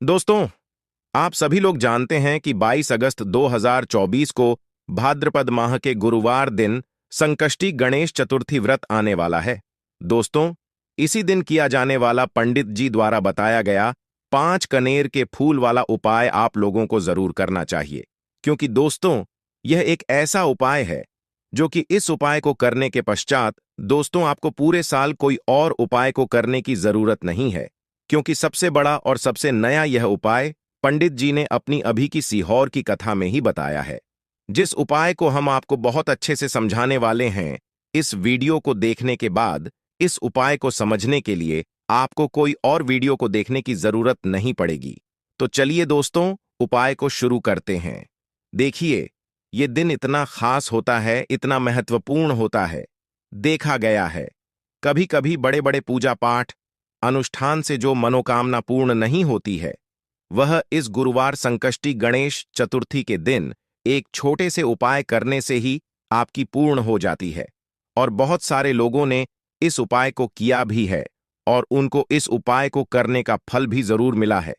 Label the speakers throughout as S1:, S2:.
S1: दोस्तों, आप सभी लोग जानते हैं कि 22 अगस्त 2024 को भाद्रपद माह के गुरुवार दिन संकष्टी गणेश चतुर्थी व्रत आने वाला है। दोस्तों, इसी दिन किया जाने वाला पंडित जी द्वारा बताया गया 5 कनेर के फूल वाला उपाय आप लोगों को जरूर करना चाहिए, क्योंकि दोस्तों, यह एक ऐसा उपाय है जो कि इस उपाय को करने के पश्चात दोस्तों आपको पूरे साल कोई और उपाय को करने की जरूरत नहीं है, क्योंकि सबसे बड़ा और सबसे नया यह उपाय पंडित जी ने अपनी अभी की सीहोर की कथा में ही बताया है। जिस उपाय को हम आपको बहुत अच्छे से समझाने वाले हैं, इस वीडियो को देखने के बाद इस उपाय को समझने के लिए आपको कोई और वीडियो को देखने की जरूरत नहीं पड़ेगी। तो चलिए दोस्तों, उपाय को शुरू करते हैं। देखिए, ये दिन इतना खास होता है, इतना महत्वपूर्ण होता है। देखा गया है, कभी कभी बड़े बड़े पूजा पाठ अनुष्ठान से जो मनोकामना पूर्ण नहीं होती है, वह इस गुरुवार संकष्टी गणेश चतुर्थी के दिन एक छोटे से उपाय करने से ही आपकी पूर्ण हो जाती है। और बहुत सारे लोगों ने इस उपाय को किया भी है और उनको इस उपाय को करने का फल भी जरूर मिला है।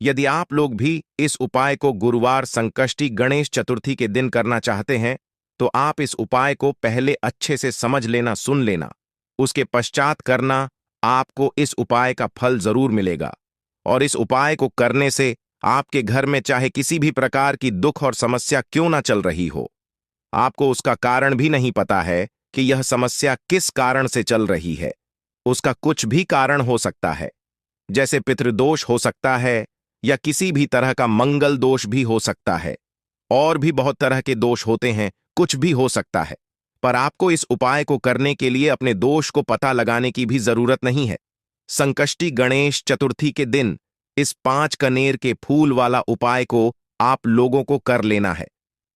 S1: यदि आप लोग भी इस उपाय को गुरुवार संकष्टी गणेश चतुर्थी के दिन करना चाहते हैं, तो आप इस उपाय को पहले अच्छे से समझ लेना, सुन लेना, उसके पश्चात करना। आपको इस उपाय का फल जरूर मिलेगा। और इस उपाय को करने से आपके घर में चाहे किसी भी प्रकार की दुख और समस्या क्यों ना चल रही हो, आपको उसका कारण भी नहीं पता है कि यह समस्या किस कारण से चल रही है। उसका कुछ भी कारण हो सकता है, जैसे पितृदोष हो सकता है, या किसी भी तरह का मंगल दोष भी हो सकता है। और भी बहुत तरह के दोष होते हैं, कुछ भी हो सकता है। पर आपको इस उपाय को करने के लिए अपने दोष को पता लगाने की भी जरूरत नहीं है। संकष्टी गणेश चतुर्थी के दिन इस 5 कनेर के फूल वाला उपाय को आप लोगों को कर लेना है।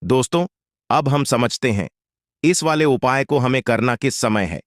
S1: दोस्तों, अब हम समझते हैं इस वाले उपाय को हमें करना किस समय है।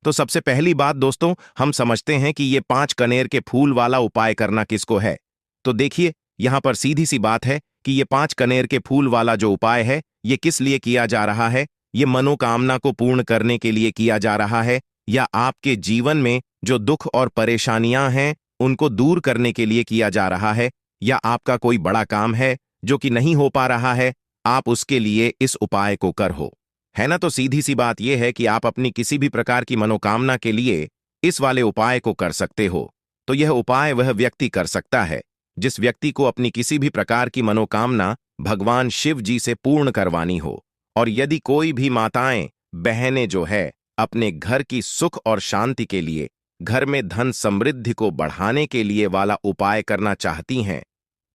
S1: तो सबसे पहली बात दोस्तों, हम समझते हैं कि ये 5 कनेर के फूल वाला उपाय करना किसको है। तो देखिए, यहां पर सीधी सी बात है कि ये 5 कनेर के फूल वाला जो उपाय है, ये किस लिए किया जा रहा है। ये मनोकामना को पूर्ण करने के लिए किया जा रहा है, या आपके जीवन में जो दुख और परेशानियां हैं उनको दूर करने के लिए किया जा रहा है, या आपका कोई बड़ा काम है जो कि नहीं हो पा रहा है, आप उसके लिए इस उपाय को कर हो, है ना। तो सीधी सी बात यह है कि आप अपनी किसी भी प्रकार की मनोकामना के लिए इस वाले उपाय को कर सकते हो। तो यह उपाय वह व्यक्ति कर सकता है जिस व्यक्ति को अपनी किसी भी प्रकार की मनोकामना भगवान शिव जी से पूर्ण करवानी हो। और यदि कोई भी माताएं बहनें जो है अपने घर की सुख और शांति के लिए, घर में धन समृद्धि को बढ़ाने के लिए वाला उपाय करना चाहती हैं,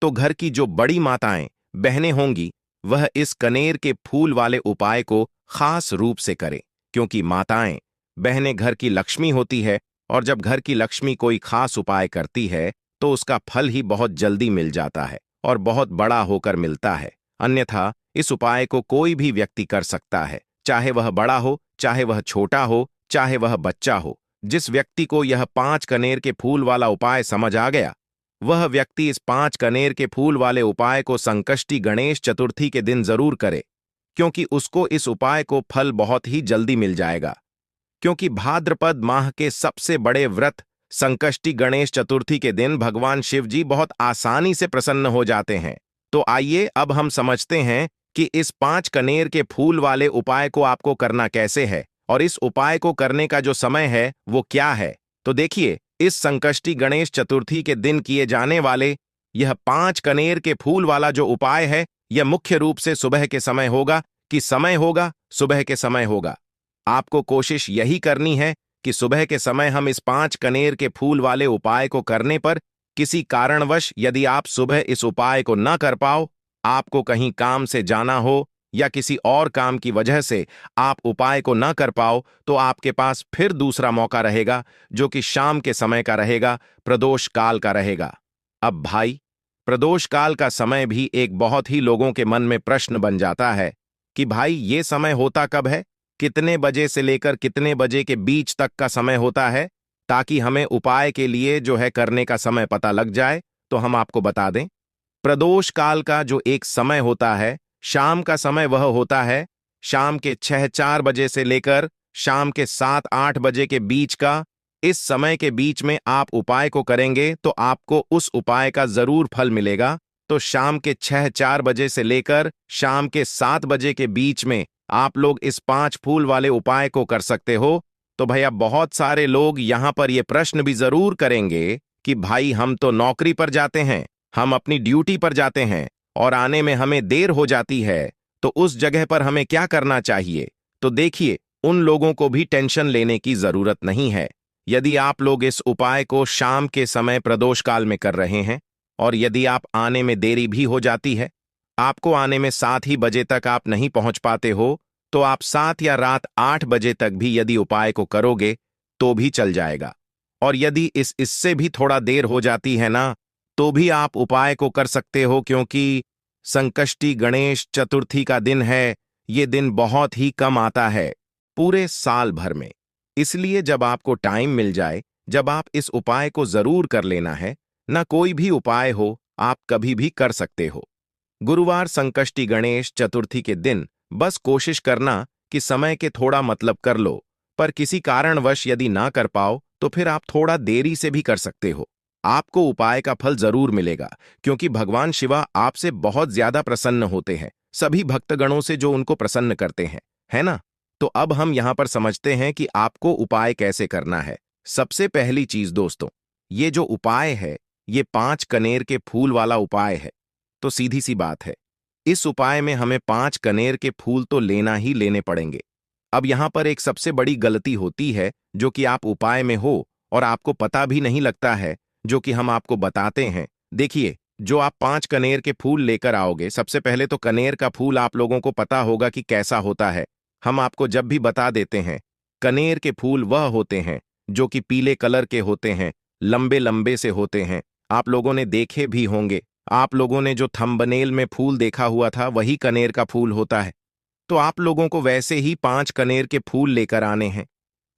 S1: तो घर की जो बड़ी माताएं बहनें होंगी, वह इस कनेर के फूल वाले उपाय को खास रूप से करें, क्योंकि माताएं बहनें घर की लक्ष्मी होती है। और जब घर की लक्ष्मी कोई खास उपाय करती है, तो उसका फल ही बहुत जल्दी मिल जाता है और बहुत बड़ा होकर मिलता है। अन्यथा इस उपाय को कोई भी व्यक्ति कर सकता है, चाहे वह बड़ा हो, चाहे वह छोटा हो, चाहे वह बच्चा हो। जिस व्यक्ति को यह 5 कनेर के फूल वाला उपाय समझ आ गया, वह व्यक्ति इस 5 कनेर के फूल वाले उपाय को संकष्टी गणेश चतुर्थी के दिन जरूर करे, क्योंकि उसको इस उपाय को फल बहुत ही जल्दी मिल जाएगा। क्योंकि भाद्रपद माह के सबसे बड़े व्रत संकष्टी गणेश चतुर्थी के दिन भगवान शिव जी बहुत आसानी से प्रसन्न हो जाते हैं। तो आइए अब हम समझते हैं कि इस 5 कनेर के फूल वाले उपाय को आपको करना कैसे है, और इस उपाय को करने का जो समय है वो क्या है। तो देखिए, इस संकष्टी गणेश चतुर्थी के दिन किए जाने वाले यह 5 कनेर के फूल वाला जो उपाय है, यह मुख्य रूप से सुबह के समय होगा। कि समय होगा, सुबह के समय होगा। आपको कोशिश यही करनी है कि सुबह के समय हम इस 5 कनेर के फूल वाले उपाय को करने पर किसी कारणवश यदि आप सुबह इस उपाय को न कर पाओ, आपको कहीं काम से जाना हो या किसी और काम की वजह से आप उपाय को न कर पाओ, तो आपके पास फिर दूसरा मौका रहेगा, जो कि शाम के समय का रहेगा, प्रदोष काल का रहेगा। अब भाई, प्रदोष काल का समय भी एक बहुत ही लोगों के मन में प्रश्न बन जाता है कि भाई ये समय होता कब है, कितने बजे से लेकर कितने बजे के बीच तक का समय होता है, ताकि हमें उपाय के लिए जो है करने का समय पता लग जाए। तो हम आपको बता दें, प्रदोष काल का जो एक समय होता है, शाम का समय, वह होता है शाम के 6-4 बजे से लेकर शाम के 7-8 बजे के बीच का इस समय के बीच में आप उपाय को करेंगे तो आपको उस उपाय का जरूर फल मिलेगा। तो शाम के 6-4 बजे से लेकर शाम के 7 बजे के बीच में आप लोग इस 5 फूल वाले उपाय को कर सकते हो। तो भैया बहुत सारे लोग यहां पर ये प्रश्न भी जरूर करेंगे कि भाई हम तो नौकरी पर जाते हैं, हम अपनी ड्यूटी पर जाते हैं और आने में हमें देर हो जाती है, तो उस जगह पर हमें क्या करना चाहिए। तो देखिए, उन लोगों को भी टेंशन लेने की जरूरत नहीं है। यदि आप लोग इस उपाय को शाम के समय प्रदोष काल में कर रहे हैं और यदि आप आने में देरी भी हो जाती है, आपको आने में 7 ही बजे तक आप नहीं पहुंच पाते हो, तो आप 7 या रात 8 बजे तक भी यदि उपाय को करोगे तो भी चल जाएगा। और यदि इससे भी थोड़ा देर हो जाती है ना, तो भी आप उपाय को कर सकते हो, क्योंकि संकष्टी गणेश चतुर्थी का दिन है। ये दिन बहुत ही कम आता है पूरे साल भर में। इसलिए जब आपको टाइम मिल जाए, जब आप इस उपाय को जरूर कर लेना है। ना कोई भी उपाय हो, आप कभी भी कर सकते हो। गुरुवार संकष्टी गणेश चतुर्थी के दिन बस कोशिश करना कि समय के थोड़ा मतलब कर लो, पर किसी कारणवश यदि ना कर पाओ तो फिर आप थोड़ा देरी से भी कर सकते हो। आपको उपाय का फल जरूर मिलेगा, क्योंकि भगवान शिवा आपसे बहुत ज्यादा प्रसन्न होते हैं, सभी भक्तगणों से जो उनको प्रसन्न करते हैं, है ना। तो अब हम यहां पर समझते हैं कि आपको उपाय कैसे करना है। सबसे पहली चीज दोस्तों, ये जो उपाय है ये 5 कनेर के फूल वाला उपाय है। तो सीधी सी बात है, इस उपाय में हमें 5 कनेर के फूल तो लेना ही लेने पड़ेंगे। अब यहां पर एक सबसे बड़ी गलती होती है, जो कि आप उपाय में हो और आपको पता भी नहीं लगता है, जो कि हम आपको बताते हैं। देखिए, जो आप 5 कनेर के फूल लेकर आओगे, सबसे पहले तो कनेर का फूल आप लोगों को पता होगा कि कैसा होता है। हम आपको जब भी बता देते हैं, कनेर के फूल वह होते हैं जो कि पीले कलर के होते हैं, लंबे लंबे से होते हैं। आप लोगों ने देखे भी होंगे, आप लोगों ने जो थंबनेल में फूल देखा हुआ था वही कनेर का फूल होता है। तो आप लोगों को वैसे ही 5 कनेर के फूल लेकर आने हैं।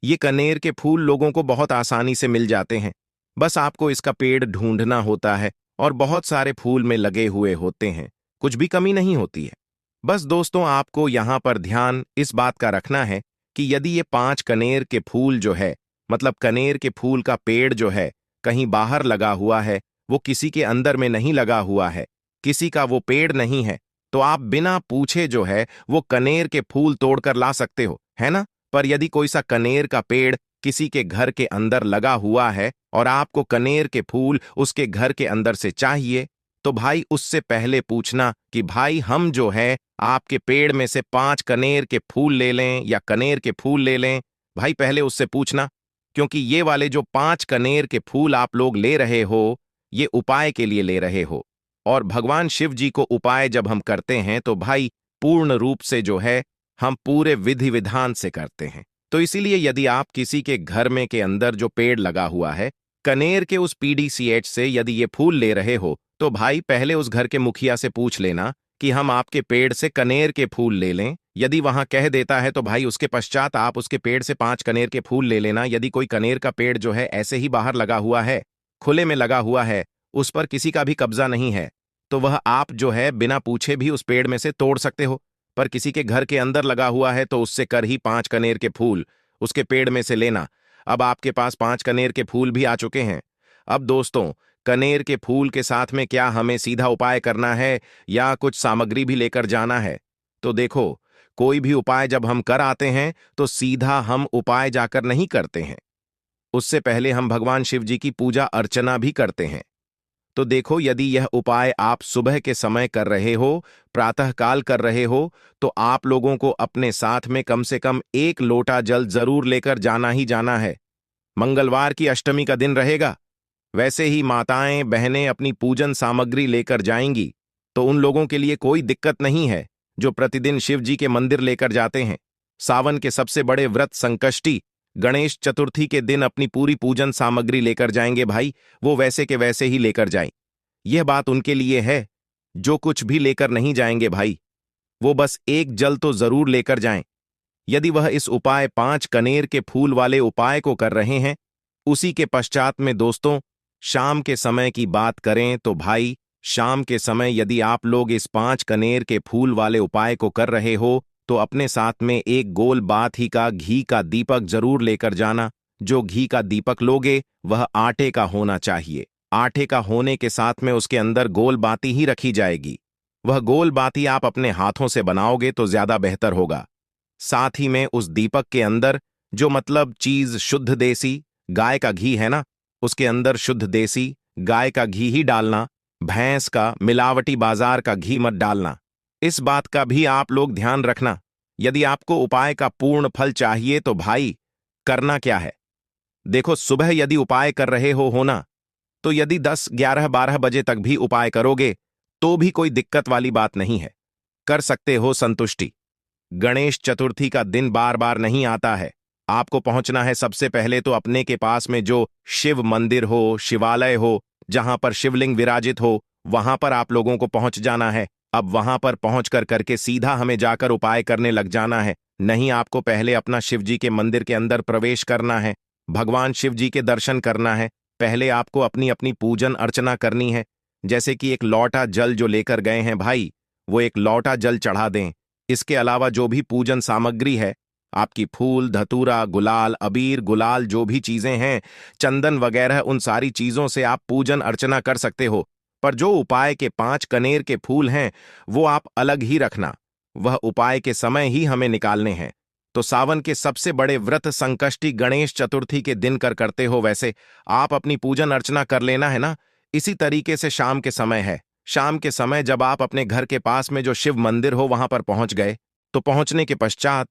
S1: ये कनेर के फूल लोगों को बहुत आसानी से मिल जाते हैं, बस आपको इसका पेड़ ढूंढना होता है और बहुत सारे फूल में लगे हुए होते हैं, कुछ भी कमी नहीं होती है। बस दोस्तों, आपको यहां पर ध्यान इस बात का रखना है कि यदि ये 5 कनेर के फूल जो है, मतलब कनेर के फूल का पेड़ जो है कहीं बाहर लगा हुआ है, वो किसी के अंदर में नहीं लगा हुआ है, किसी का वो पेड़ नहीं है, तो आप बिना पूछे जो है वो कनेर के फूल तोड़कर ला सकते हो, है ना। पर यदि कोई सा कनेर का पेड़ किसी के घर के अंदर लगा हुआ है और आपको कनेर के फूल उसके घर के अंदर से चाहिए, तो भाई उससे पहले पूछना कि भाई हम जो है आपके पेड़ में से 5 कनेर के फूल ले लें या कनेर के फूल ले लें। भाई पहले उससे पूछना, क्योंकि ये वाले जो 5 कनेर के फूल आप लोग ले रहे हो, ये उपाय के लिए ले रहे हो। और भगवान शिव जी को उपाय जब हम करते हैं तो भाई पूर्ण रूप से जो है हम पूरे विधि विधान से करते हैं। तो इसीलिए यदि आप किसी के घर में के अंदर जो पेड़ लगा हुआ है, कनेर के उस पीडीसीएच से यदि ये फूल ले रहे हो, तो भाई पहले उस घर के मुखिया से पूछ लेना कि हम आपके पेड़ से कनेर के फूल ले लें। यदि वहां कह देता है तो भाई उसके पश्चात आप उसके पेड़ से 5 कनेर के फूल ले लेना। यदि कोई कनेर का पेड़ जो है ऐसे ही बाहर लगा हुआ है, खुले में लगा हुआ है, उस पर किसी का भी कब्जा नहीं है, तो वह आप जो है बिना पूछे भी उस पेड़ में से तोड़ सकते हो। पर किसी के घर के अंदर लगा हुआ है तो उससे कर ही 5 कनेर के फूल उसके पेड़ में से लेना। अब आपके पास 5 कनेर के फूल भी आ चुके हैं। अब दोस्तों, कनेर के फूल के साथ में क्या हमें सीधा उपाय करना है या कुछ सामग्री भी लेकर जाना है? तो देखो, कोई भी उपाय जब हम कर आते हैं तो सीधा हम उपाय जाकर नहीं करते हैं, उससे पहले हम भगवान शिव जी की पूजा अर्चना भी करते हैं। तो देखो, यदि यह उपाय आप सुबह के समय कर रहे हो, प्रातःकाल कर रहे हो, तो आप लोगों को अपने साथ में कम से कम 1 लोटा जल जरूर लेकर जाना ही जाना है। मंगलवार की अष्टमी का दिन रहेगा। वैसे ही माताएं बहनें अपनी पूजन सामग्री लेकर जाएंगी, तो उन लोगों के लिए कोई दिक्कत नहीं है जो प्रतिदिन शिव जी के मंदिर लेकर जाते हैं। सावन के सबसे बड़े व्रत संकष्टी गणेश चतुर्थी के दिन अपनी पूरी पूजन सामग्री लेकर जाएंगे भाई, वो वैसे के वैसे ही लेकर जाएं। यह बात उनके लिए है जो कुछ भी लेकर नहीं जाएंगे भाई, वो बस 1 जल तो जरूर लेकर जाएं। यदि वह इस उपाय 5 कनेर के फूल वाले उपाय को कर रहे हैं, उसी के पश्चात में दोस्तों शाम के समय की बात करें तो भाई शाम के समय यदि आप लोग इस 5 कनेर के फूल वाले उपाय को कर रहे हो, तो अपने साथ में एक गोल बात ही का घी का दीपक जरूर लेकर जाना, जो घी का दीपक लोगे वह आटे का होना चाहिए। आटे का होने के साथ में उसके अंदर गोल बाती ही रखी जाएगी। वह गोल बाती आप अपने हाथों से बनाओगे तो ज्यादा बेहतर होगा। साथ ही में उस दीपक के अंदर जो मतलब चीज शुद्ध देसी गाय का घी है ना, उसके अंदर शुद्ध देसी गाय का घी ही डालना। भैंस का मिलावटी बाजार का घी मत डालना। इस बात का भी आप लोग ध्यान रखना। यदि आपको उपाय का पूर्ण फल चाहिए तो भाई करना क्या है, देखो सुबह यदि उपाय कर रहे हो ना, तो यदि 10, 11, 12 बजे तक भी उपाय करोगे तो भी कोई दिक्कत वाली बात नहीं है, कर सकते हो संतुष्टि। गणेश चतुर्थी का दिन बार बार नहीं आता है। आपको पहुंचना है सबसे पहले तो अपने के पास में जो शिव मंदिर हो, शिवालय हो, जहां पर शिवलिंग विराजित हो, वहां पर आप लोगों को पहुंच जाना है। अब वहां पर पहुंच कर करके सीधा हमें जाकर उपाय करने लग जाना है। नहीं, आपको पहले अपना शिव जी के मंदिर के अंदर प्रवेश करना है, भगवान शिव जी के दर्शन करना है। पहले आपको अपनी अपनी पूजन अर्चना करनी है। जैसे कि एक लौटा जल जो लेकर गए हैं भाई, वो एक लौटा जल चढ़ा दें। इसके अलावा जो भी पूजन सामग्री है, आपकी फूल, धतूरा, गुलाल, अबीर, गुलाल, जो भी चीजें हैं, चंदन वगैरह, उन सारी चीजों से आप पूजन अर्चना कर सकते हो। पर जो उपाय के 5 कनेर के फूल हैं वो आप अलग ही रखना। वह उपाय के समय ही हमें निकालने हैं। तो सावन के सबसे बड़े व्रत संकष्टी गणेश चतुर्थी के दिन करते हो, वैसे आप अपनी पूजन अर्चना कर लेना है ना। इसी तरीके से शाम के समय है। शाम के समय जब आप अपने घर के पास में जो शिव मंदिर हो वहां पर पहुंच गए, तो पहुंचने के पश्चात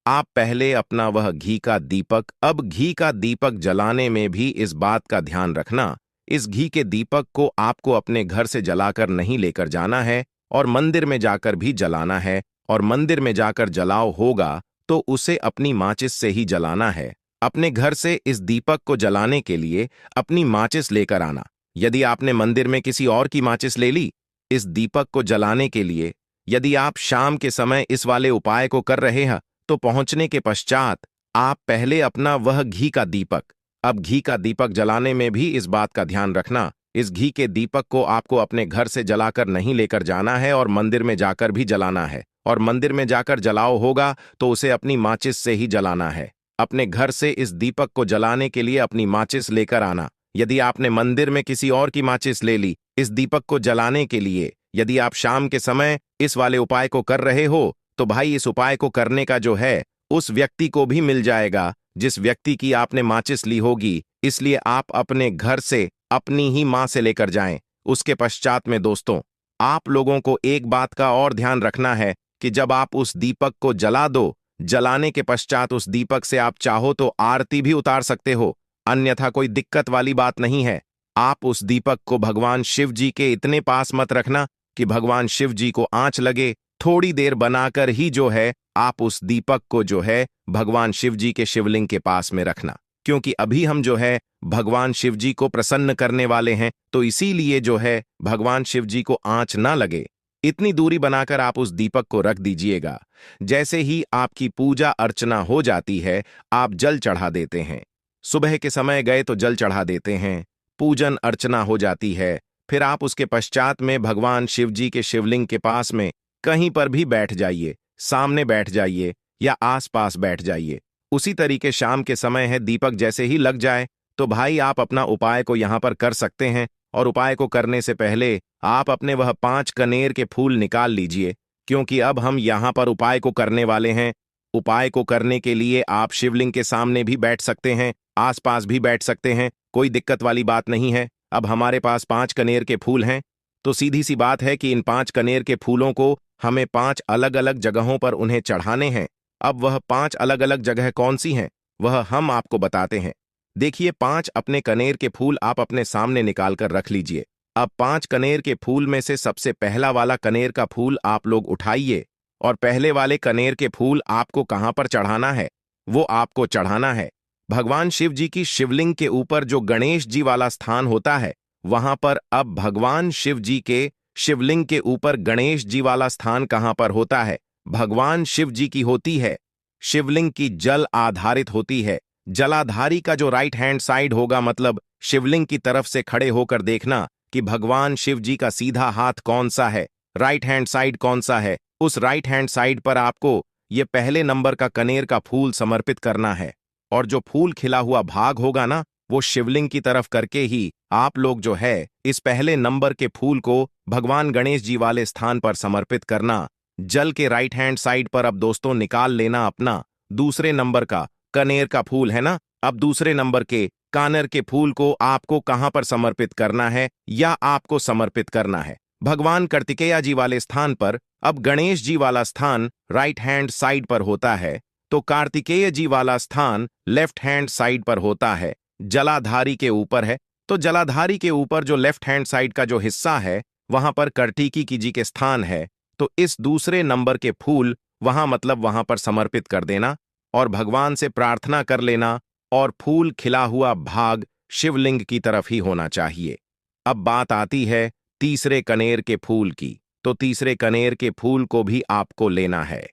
S1: आप पहले अपना वह घी का दीपक, अब घी का दीपक जलाने में भी इस बात का ध्यान रखना, इस घी के दीपक को आपको अपने घर से जलाकर नहीं लेकर जाना है और मंदिर में जाकर भी जलाना है। और मंदिर में जाकर जलाओ होगा तो उसे अपनी माचिस से ही जलाना है। अपने घर से इस दीपक को जलाने के लिए अपनी माचिस लेकर आना। यदि आपने मंदिर में किसी और की माचिस ले ली, इस दीपक को जलाने के लिए यदि आप शाम के समय इस वाले उपाय को कर रहे हैं, तो पहुंचने के पश्चात आप पहले अपना वह घी का दीपक, अब घी का दीपक जलाने में भी इस बात का ध्यान रखना, इस घी के दीपक को आपको अपने घर से जलाकर नहीं लेकर जाना है और मंदिर में जाकर भी जलाना है। और मंदिर में जाकर जलाओ होगा तो उसे अपनी माचिस से ही जलाना है। अपने घर से इस दीपक को जलाने के लिए अपनी माचिस लेकर आना। यदि आपने मंदिर में किसी और की माचिस ले ली, इस दीपक को जलाने के लिए यदि आप शाम के समय इस वाले उपाय को कर रहे हो, तो भाई इस उपाय को करने का जो है उस व्यक्ति को भी मिल जाएगा जिस व्यक्ति की आपने माचिस ली होगी। इसलिए आप अपने घर से अपनी ही मां से लेकर जाएं। उसके पश्चात में दोस्तों, आप लोगों को एक बात का और ध्यान रखना है कि जब आप उस दीपक को जला दो, जलाने के पश्चात उस दीपक से आप चाहो तो आरती भी उतार सकते हो, अन्यथा कोई दिक्कत वाली बात नहीं है। आप उस दीपक को भगवान शिव जी के इतने पास मत रखना कि भगवान शिव जी को आंच लगे। थोड़ी देर बनाकर ही जो है आप उस दीपक को जो है भगवान शिव जी के शिवलिंग के पास में रखना, क्योंकि अभी हम जो है भगवान शिव जी को प्रसन्न करने वाले हैं, तो इसीलिए जो है भगवान शिव जी को आंच ना लगे, इतनी दूरी बनाकर आप उस दीपक को रख दीजिएगा। जैसे ही आपकी पूजा अर्चना हो जाती है, आप जल चढ़ा देते हैं। सुबह के समय गए तो जल चढ़ा देते हैं, पूजन अर्चना हो जाती है। फिर आप उसके पश्चात में भगवान शिव जी के शिवलिंग के पास में कहीं पर भी बैठ जाइए, सामने बैठ जाइए या आसपास बैठ जाइए। उसी तरीके शाम के समय है, दीपक जैसे ही लग जाए तो भाई आप अपना उपाय को यहां पर कर सकते हैं। और उपाय को करने से पहले आप अपने वह 5 कनेर के फूल निकाल लीजिए, क्योंकि अब हम यहां पर उपाय को करने वाले हैं। उपाय को करने के लिए आप शिवलिंग के सामने भी बैठ सकते हैं, आसपास भी बैठ सकते हैं, कोई दिक्कत वाली बात नहीं है। अब हमारे पास 5 कनेर के फूल हैं, तो सीधी सी बात है कि इन 5 कनेर के फूलों को हमें 5 अलग अलग जगहों पर उन्हें चढ़ाने हैं। अब वह 5 अलग अलग जगह कौन सी हैं, वह हम आपको बताते हैं। देखिए, 5 अपने कनेर के फूल आप अपने सामने निकाल कर रख लीजिए। अब 5 कनेर के फूल में से सबसे पहला वाला कनेर का फूल आप लोग उठाइए और पहले वाले कनेर के फूल आपको कहां पर चढ़ाना है, वो आपको चढ़ाना है भगवान शिव जी की शिवलिंग के ऊपर जो गणेश जी वाला स्थान होता है, वहां पर। अब भगवान शिव जी के शिवलिंग के ऊपर गणेश जी वाला स्थान कहां पर होता है, भगवान शिव जी की होती है शिवलिंग की जल आधारित होती है। जलाधारी का जो राइट हैंड साइड होगा, मतलब शिवलिंग की तरफ से खड़े होकर देखना कि भगवान शिव जी का सीधा हाथ कौन सा है, राइट हैंड साइड कौन सा है। उस राइट हैंड साइड पर आपको ये पहले नंबर का कनेर का फूल समर्पित करना है। और जो फूल खिला हुआ भाग होगा ना, वो शिवलिंग की तरफ करके ही आप लोग जो है इस पहले नंबर के फूल को भगवान गणेश जी वाले स्थान पर समर्पित करना। जल के राइट हैंड साइड पर अब दोस्तों निकाल लेना अपना दूसरे नंबर का कनेर का फूल, है ना। अब दूसरे नंबर के कानर के फूल को आपको कहां पर समर्पित करना है, या आपको समर्पित करना है भगवान कार्तिकेय जी वाले स्थान पर। अब गणेश जी वाला स्थान राइट हैंड साइड पर होता है, तो कार्तिकेय जी वाला स्थान लेफ्ट हैंड साइड पर होता है, जलाधारी के ऊपर है। तो जलाधारी के ऊपर जो लेफ्ट हैंड साइड का जो हिस्सा है, वहां पर कार्तिकी जी के स्थान है। तो इस दूसरे नंबर के फूल वहां मतलब वहां पर समर्पित कर देना और भगवान से प्रार्थना कर लेना, और फूल खिला हुआ भाग शिवलिंग की तरफ ही होना चाहिए। अब बात आती है तीसरे कनेर के फूल की। तो तीसरे कनेर के फूल को भी आपको लेना है,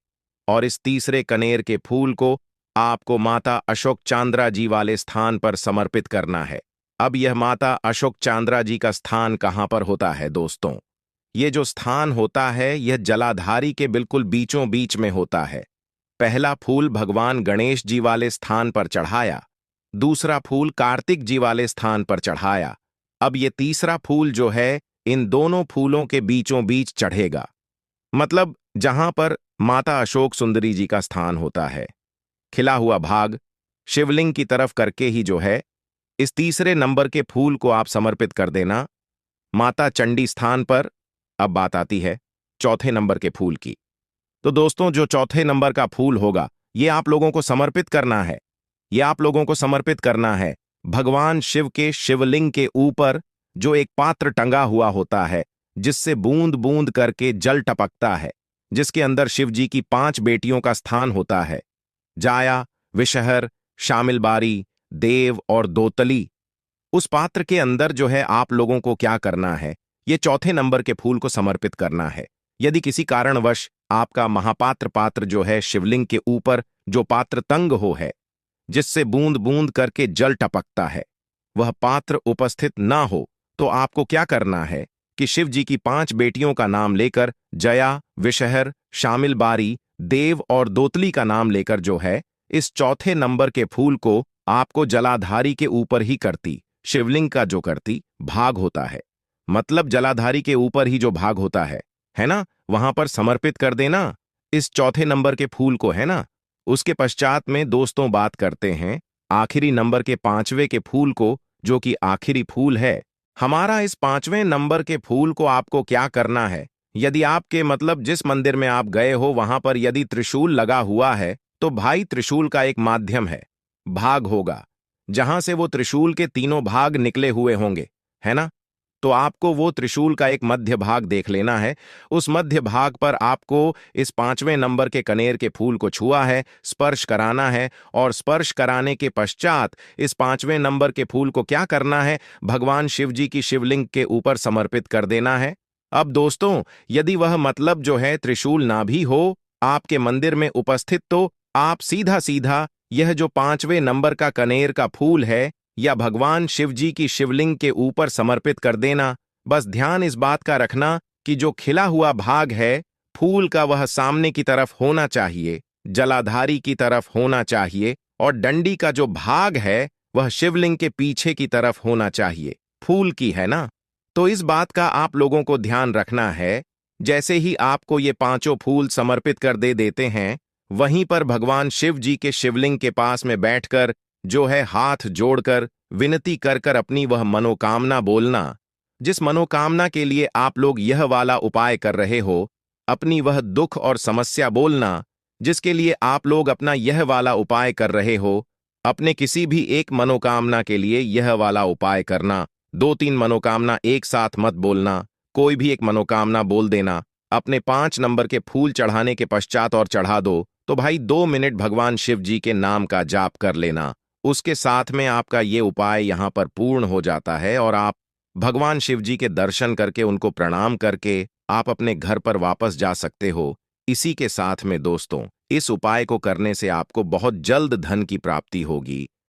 S1: और इस तीसरे कनेर के फूल को आपको माता अशोक चांद्रा जी वाले स्थान पर समर्पित करना है। अब यह माता अशोक चांद्रा जी का स्थान कहां पर होता है दोस्तों? ये जो स्थान होता है यह जलाधारी के बिल्कुल बीचों बीच में होता है। पहला फूल भगवान गणेश जी वाले स्थान पर चढ़ाया, दूसरा फूल कार्तिक जी वाले स्थान पर चढ़ाया। अब ये तीसरा फूल जो है इन दोनों फूलों के बीचों बीच चढ़ेगा, मतलब जहां पर माता अशोक सुंदरी जी का स्थान होता है। खिला हुआ भाग शिवलिंग की तरफ करके ही जो है इस तीसरे नंबर के फूल को आप समर्पित कर देना माता चंडी स्थान पर। अब बात आती है चौथे नंबर के फूल की। तो दोस्तों जो चौथे नंबर का फूल होगा ये आप लोगों को समर्पित करना है। ये आप लोगों को समर्पित करना है भगवान शिव के शिवलिंग के ऊपर जो एक पात्र टंगा हुआ होता है, जिससे बूंद बूंद करके जल टपकता है, जिसके अंदर शिव जी की 5 बेटियों का स्थान होता है, जाया, विषहर, शामिलबारी, देव और दोतली। उस पात्र के अंदर जो है आप लोगों को क्या करना है, ये चौथे नंबर के फूल को समर्पित करना है। यदि किसी कारणवश आपका महापात्र पात्र जो है शिवलिंग के ऊपर जो पात्र तंग हो है, जिससे बूंद बूंद करके जल टपकता है, वह पात्र उपस्थित ना हो, तो आपको क्या करना है कि शिव जी की 5 बेटियों का नाम लेकर जया, विषहर, शामिलबारी, देव और दोतली का नाम लेकर जो है इस चौथे नंबर के फूल को आपको जलाधारी के ऊपर ही करती शिवलिंग का जो करती भाग होता है, मतलब जलाधारी के ऊपर ही जो भाग होता है ना, वहां पर समर्पित कर देना इस चौथे नंबर के फूल को, है ना। उसके पश्चात में दोस्तों बात करते हैं आखिरी नंबर के 5वें के फूल को, जो कि आखिरी फूल है हमारा। इस 5वें नंबर के फूल को आपको क्या करना है, यदि आपके मतलब जिस मंदिर में आप गए हो वहां पर यदि त्रिशूल लगा हुआ है, तो भाई त्रिशूल का एक माध्यम है, भाग होगा, जहां से वो त्रिशूल के तीनों भाग निकले हुए होंगे, है ना। तो आपको वो त्रिशूल का एक मध्य भाग देख लेना है। उस मध्य भाग पर आपको इस 5वें नंबर के कनेर के फूल को छुआ है, स्पर्श कराना है, और स्पर्श कराने के पश्चात इस 5वें नंबर के फूल को क्या करना है, भगवान शिव जी की शिवलिंग के ऊपर समर्पित कर देना है। अब दोस्तों यदि वह मतलब जो है त्रिशूल ना भी हो आपके मंदिर में उपस्थित, तो आप सीधा सीधा यह जो 5वें नंबर का कनेर का फूल है या भगवान शिव जी की शिवलिंग के ऊपर समर्पित कर देना। बस ध्यान इस बात का रखना कि जो खिला हुआ भाग है फूल का वह सामने की तरफ होना चाहिए, जलाधारी की तरफ होना चाहिए, और डंडी का जो भाग है वह शिवलिंग के पीछे की तरफ होना चाहिए, फूल की, है ना। तो इस बात का आप लोगों को ध्यान रखना है। जैसे ही आपको ये 5 फूल समर्पित कर दे देते हैं, वहीं पर भगवान शिव जी के शिवलिंग के पास में बैठकर जो है हाथ जोड़कर विनती कर कर अपनी वह मनोकामना बोलना, जिस मनोकामना के लिए आप लोग यह वाला उपाय कर रहे हो, अपनी वह दुख और समस्या बोलना जिसके लिए आप लोग अपना यह वाला उपाय कर रहे हो। अपने किसी भी एक मनोकामना के लिए यह वाला उपाय करना, 2-3 मनोकामना एक साथ मत बोलना, कोई भी एक मनोकामना बोल देना। अपने 5 नंबर के फूल चढ़ाने के पश्चात और चढ़ा दो, तो भाई 2 मिनट भगवान शिव जी के नाम का जाप कर लेना। उसके साथ में आपका ये उपाय यहाँ पर पूर्ण हो जाता है, और आप भगवान शिव जी के दर्शन करके उनको प्रणाम करके आप अपने घर पर वापस जा सकते हो। इसी के साथ में दोस्तों इस उपाय को करने से आपको बहुत जल्द धन की प्राप्ति होगी।